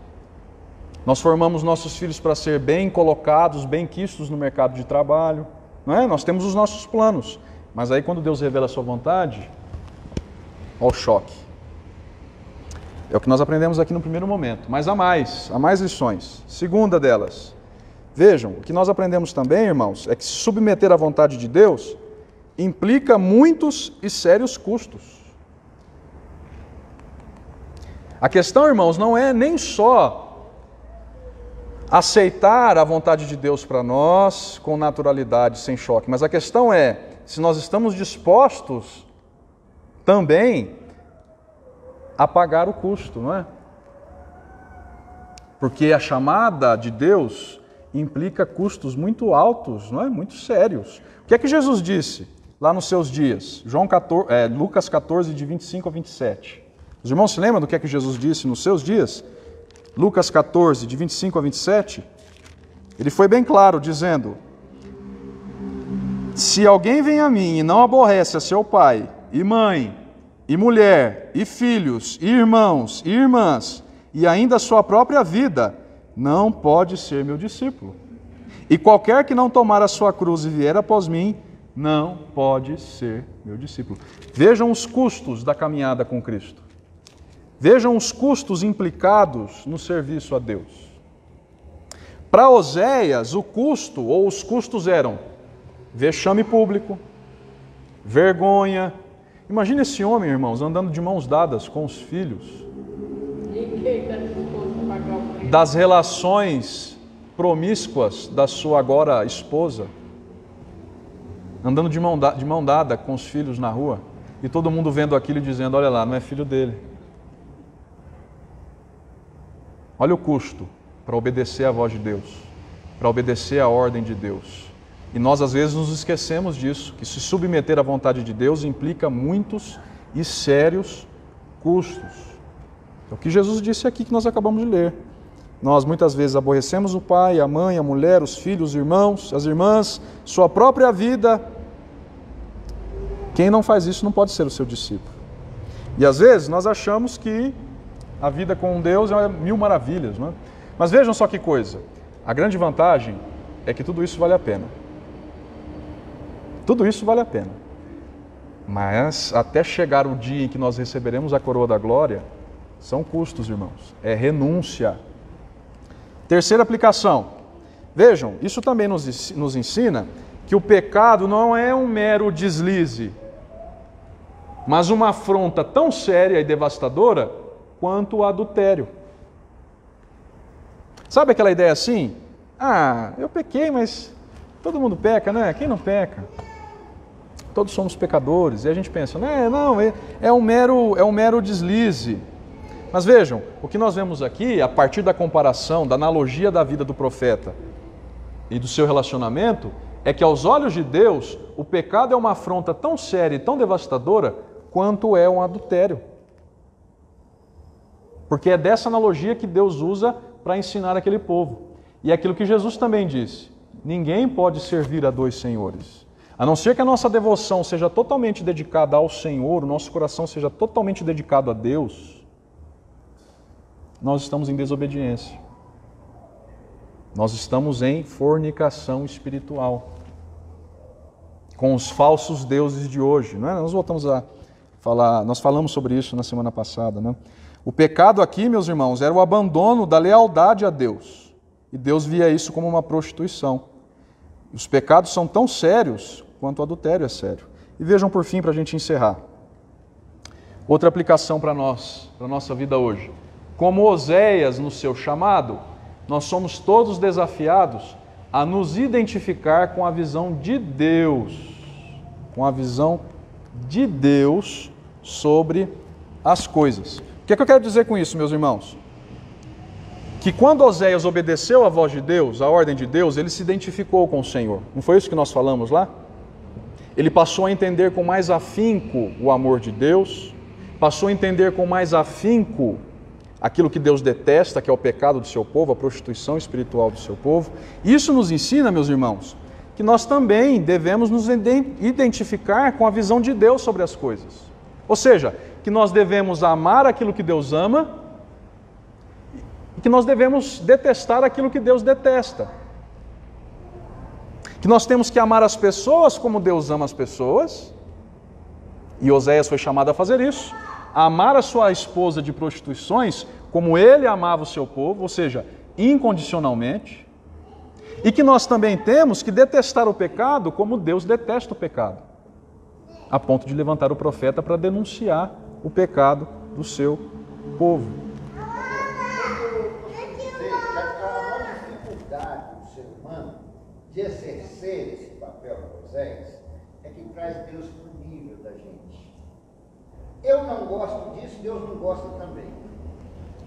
Nós formamos nossos filhos para ser bem colocados, bem quistos no mercado de trabalho. Não é? Nós temos os nossos planos. Mas aí quando Deus revela a sua vontade, olha o choque. É o que nós aprendemos aqui no primeiro momento. Mas há mais lições. Segunda delas. Vejam, o que nós aprendemos também, irmãos, é que se submeter à vontade de Deus implica muitos e sérios custos. A questão, irmãos, não é nem só aceitar a vontade de Deus para nós com naturalidade, sem choque, mas a questão é se nós estamos dispostos também a pagar o custo, não é? Porque a chamada de Deus implica custos muito altos, não é? Muito sérios. O que é que Jesus disse lá nos seus dias? Lucas 14, de 25 a 27. Os irmãos se lembram do que é que Jesus disse nos seus dias? Lucas 14, de 25 a 27. Ele foi bem claro, dizendo: se alguém vem a mim e não aborrece a seu pai, e mãe, e mulher, e filhos, e irmãos, e irmãs, e ainda a sua própria vida, não pode ser meu discípulo. E qualquer que não tomar a sua cruz e vier após mim, não pode ser meu discípulo. Vejam os custos da caminhada com Cristo. Vejam os custos implicados no serviço a Deus. Para Oséias, o custo, ou os custos eram vexame público, vergonha. Imagina esse homem, irmãos, andando de mãos dadas com os filhos. Das relações promíscuas da sua agora esposa. Andando de mão dada com os filhos na rua. E todo mundo vendo aquilo e dizendo: olha lá, não é filho dele. Olha o custo para obedecer à voz de Deus, para obedecer à ordem de Deus. E nós às vezes nos esquecemos disso, que se submeter à vontade de Deus implica muitos e sérios custos. É o que Jesus disse aqui que nós acabamos de ler. Nós muitas vezes aborrecemos o pai, a mãe, a mulher, os filhos, os irmãos, as irmãs, sua própria vida. Quem não faz isso não pode ser o seu discípulo. E às vezes nós achamos que a vida com Deus é mil maravilhas, não é? Mas vejam só que coisa. A grande vantagem é que tudo isso vale a pena. Tudo isso vale a pena. Mas até chegar o dia em que nós receberemos a coroa da glória, são custos, irmãos. É renúncia. Terceira aplicação. Vejam, isso também nos ensina que o pecado não é um mero deslize, mas uma afronta tão séria e devastadora quanto o adultério. Sabe aquela ideia assim? Ah, eu pequei, mas todo mundo peca, né? Quem não peca? Todos somos pecadores. E a gente pensa, é um mero deslize. Mas vejam, o que nós vemos aqui, a partir da comparação, da analogia da vida do profeta e do seu relacionamento, é que aos olhos de Deus, o pecado é uma afronta tão séria e tão devastadora quanto é um adultério. Porque é dessa analogia que Deus usa para ensinar aquele povo. E é aquilo que Jesus também disse: ninguém pode servir a dois senhores. A não ser que a nossa devoção seja totalmente dedicada ao Senhor, o nosso coração seja totalmente dedicado a Deus, nós estamos em desobediência. Nós estamos em fornicação espiritual com os falsos deuses de hoje, não é? Nós voltamos a falar, nós falamos sobre isso na semana passada, né? O pecado aqui, meus irmãos, era o abandono da lealdade a Deus. E Deus via isso como uma prostituição. Os pecados são tão sérios quanto o adultério é sério. E vejam por fim, para a gente encerrar. Outra aplicação para nós, para a nossa vida hoje. Como Oséias no seu chamado, nós somos todos desafiados a nos identificar com a visão de Deus. Com a visão de Deus sobre as coisas. O que é que eu quero dizer com isso, meus irmãos? Que quando Oséias obedeceu à voz de Deus, à ordem de Deus, ele se identificou com o Senhor. Não foi isso que nós falamos lá? Ele passou a entender com mais afinco o amor de Deus, passou a entender com mais afinco aquilo que Deus detesta, que é o pecado do seu povo, a prostituição espiritual do seu povo. Isso nos ensina, meus irmãos, que nós também devemos nos identificar com a visão de Deus sobre as coisas. Ou seja, que nós devemos amar aquilo que Deus ama e que nós devemos detestar aquilo que Deus detesta. Que nós temos que amar as pessoas como Deus ama as pessoas, e Oséias foi chamado a fazer isso, a amar a sua esposa de prostituições como ele amava o seu povo, ou seja, incondicionalmente, e que nós também temos que detestar o pecado como Deus detesta o pecado. a ponto de levantar o profeta para denunciar o pecado do seu povo. A maior dificuldade do ser humano de exercer esse papel de Oséias é que traz Deus para o nível da gente. Eu não gosto disso, Deus não gosta também.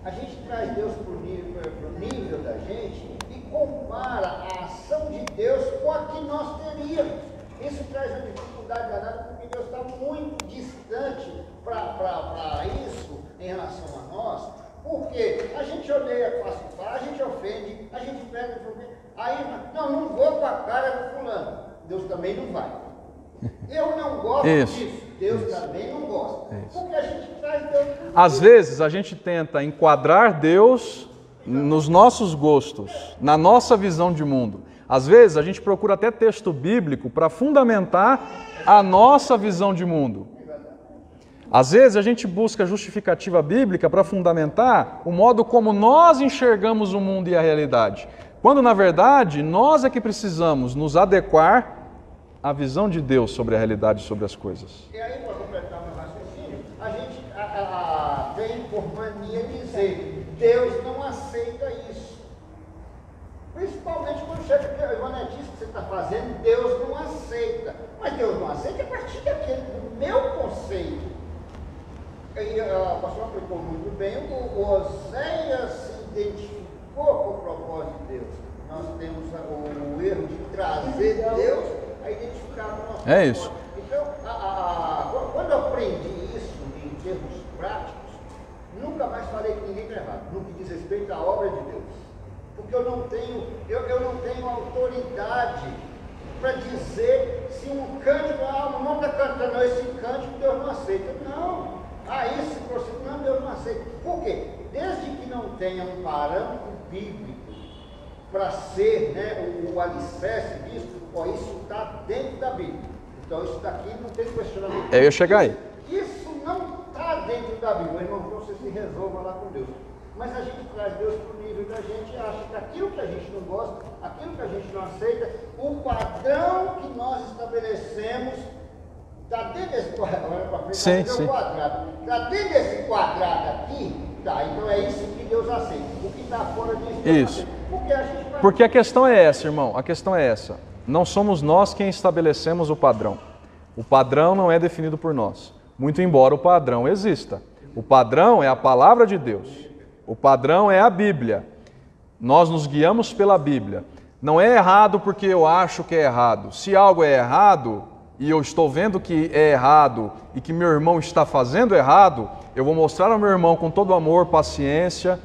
A gente traz Deus para o nível da gente e compara a ação de Deus com a que nós teríamos. Isso traz uma dificuldade danada, porque Deus está muito distante para isso em relação a nós, porque a gente odeia a gente ofende, a gente pega o problema, aí não vou com a cara do fulano, Deus também não vai. Eu não gosto disso, Deus também não gosta, porque a gente traz Deus. Às vezes a gente tenta enquadrar Deus nos nossos gostos, na nossa visão de mundo. Às vezes a gente procura até texto bíblico para fundamentar a nossa visão de mundo. Às vezes a gente busca justificativa bíblica para fundamentar o modo como nós enxergamos o mundo e a realidade. Quando, na verdade, nós é que precisamos nos adequar à visão de Deus sobre a realidade e sobre as coisas. E aí, para completar o meu raciocínio, a gente tem por mania dizer, Deus não aceita isso. Principalmente quando chega aqui, a Ivanetice que você está fazendo, Deus não aceita. Mas Deus não aceita a partir do meu conceito. E a pastora aplicou muito bem, o Oséias se identificou com o propósito de Deus. Nós temos o erro de trazer Deus a identificar com o nosso propósito. Isso. Então, quando eu aprendi isso em termos práticos, nunca mais falei que ninguém está errado, no que diz respeito à obra de Deus. Porque eu não tenho autoridade para dizer se um cântico, o irmão está cantando esse cântico, Deus não aceita. Não. Esse processo, não, Deus não aceita. Por quê? Desde que não tenha um parâmetro bíblico para ser, o alicerce disso, isso está dentro da Bíblia. Então isso daqui não tem questionamento. Eu ia chegar aí. Isso não está dentro da Bíblia, irmão, então você se resolva lá com Deus. Mas a gente traz Deus para o nível da gente e acha que aquilo que a gente não gosta, aquilo que a gente não aceita, o padrão que nós estabelecemos está dentro desse quadrado. Sim. Está dentro desse quadrado aqui, tá, então é isso que Deus aceita. O que está fora disso, Isso. Aceita. Porque a questão é essa, irmão, a questão é essa. Não somos nós quem estabelecemos o padrão. O padrão não é definido por nós, muito embora o padrão exista. O padrão é a palavra de Deus. O padrão é a Bíblia. Nós nos guiamos pela Bíblia. Não é errado porque eu acho que é errado. Se algo é errado e eu estou vendo que é errado e que meu irmão está fazendo errado, eu vou mostrar ao meu irmão com todo amor, paciência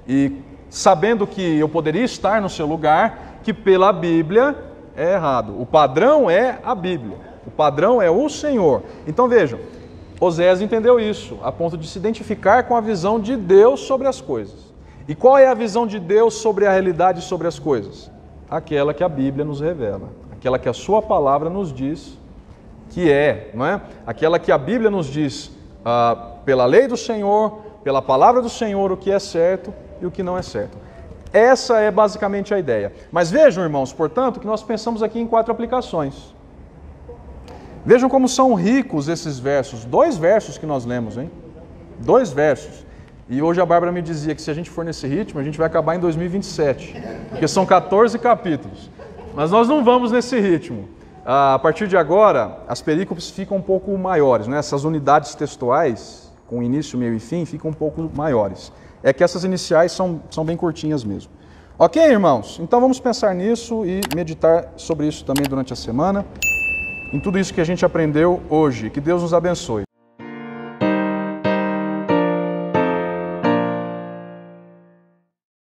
e sabendo que eu poderia estar no seu lugar, que pela Bíblia é errado. O padrão é a Bíblia. O padrão é o Senhor. Então vejam, Oséias entendeu isso, a ponto de se identificar com a visão de Deus sobre as coisas. E qual é a visão de Deus sobre a realidade e sobre as coisas? Aquela que a Bíblia nos revela, aquela que a sua palavra nos diz que é, não é? Aquela que a Bíblia nos diz pela lei do Senhor, pela palavra do Senhor, o que é certo e o que não é certo. Essa é basicamente a ideia. Mas vejam, irmãos, portanto, que nós pensamos aqui em 4 aplicações. Vejam como são ricos esses versos. 2 versos que nós lemos, hein? 2 versos. E hoje a Bárbara me dizia que se a gente for nesse ritmo, a gente vai acabar em 2027. Porque são 14 capítulos. Mas nós não vamos nesse ritmo. A partir de agora, as perícopes ficam um pouco maiores, né? Essas unidades textuais, com início, meio e fim, ficam um pouco maiores. É que essas iniciais são bem curtinhas mesmo. Ok, irmãos? Então vamos pensar nisso e meditar sobre isso também durante a semana. Em tudo isso que a gente aprendeu hoje. Que Deus nos abençoe.